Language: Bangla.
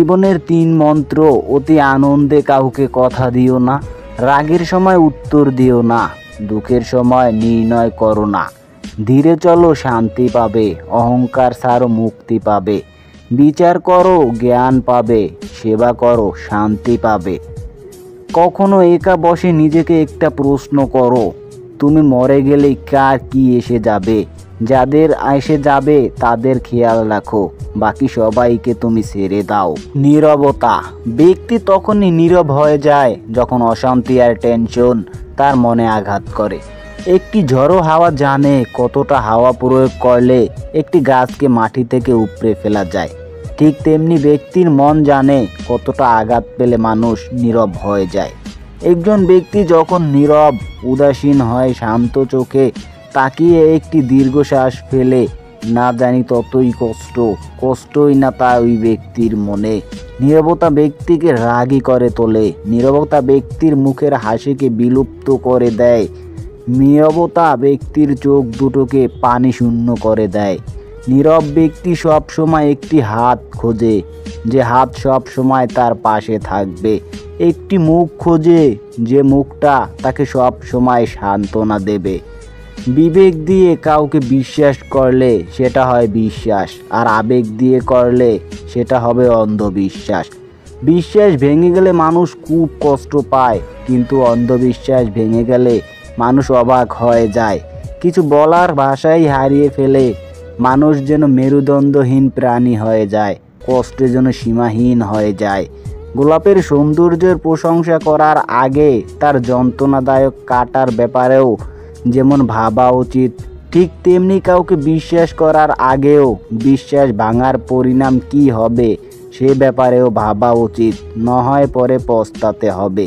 জীবনের 3 মন্ত্র। অতি আনন্দে কাউকে কথা দিও না, রাগের সময় উত্তর দিও না, দুঃখের সময় নির্ণয় করো না। ধীরে চলো শান্তি পাবে, অহংকার ছাড়ো মুক্তি পাবে। বিচার করো জ্ঞান পাবে, সেবা করো শান্তি পাবে। কখনো একা বসে নিজেকে একটা প্রশ্ন করো, তুমি মরে গেলে কার কি এসে যাবে? যাদের এসে যাবে তাদের খেয়াল রাখো, বাকি সবাইকে তুমি ছেড়ে দাও। নীরবতা। ব্যক্তি তখনই নীরব হয়ে যায় যখন অশান্তি আর টেনশন তার মনে আঘাত করে। একটি ঝড়ো হাওয়া জানে কতটা হাওয়া প্রয়োগ করলে একটি গাছকে মাটি থেকে উপড়ে ফেলা যায়। ঠিক তেমনি ব্যক্তির মন জানে কতটা আঘাত পেলে মানুষ নীরব হয়ে যায়। একজন ব্যক্তি যখন নীরব উদাসীন হয়, শান্ত চোখে তাকিয়ে একটি দীর্ঘশ্বাস ফেলে, না জানি ততই কষ্টই না তা ওই ব্যক্তির মনে। নীরবতা ব্যক্তিকে রাগী করে তোলে, নীরবতা ব্যক্তির মুখের হাসিকে বিলুপ্ত করে দেয়, নীরবতা ব্যক্তির চোখ দুটোকে পানি শূন্য করে দেয়। নীরব ব্যক্তি সব সময় একটি হাত খোঁজে, যে হাত সব সময় তার পাশে থাকবে। একটি মুখ খোঁজে, যে মুখটা তাকে সব সময় সান্ত্বনা দেবে। বিবেক দিয়ে কাউকে বিশ্বাস করলে সেটা হয় বিশ্বাস, আর আবেগ দিয়ে করলে সেটা হবে অন্ধবিশ্বাস। বিশ্বাস ভেঙে গেলে মানুষ খুব কষ্ট পায়, কিন্তু অন্ধবিশ্বাস ভেঙে গেলে মানুষ অবাক হয়ে যায়। কিছু বলার ভাষাই হারিয়ে ফেলে, মানুষ যেন মেরুদণ্ডহীন প্রাণী হয়ে যায়, কষ্টে যেন সীমাহীন হয়ে যায়। গোলাপের সৌন্দর্যের প্রশংসা করার আগে তার যন্ত্রণাদায়ক কাটার ব্যাপারেও যেমন ভাবা উচিত, ঠিক তেমনি কাউকে বিশ্বাস করার আগেও বিশ্বাস ভাঙার পরিণাম কী হবে সে ব্যাপারেও ভাবা উচিত, না হয় পরে পস্তাতে হবে।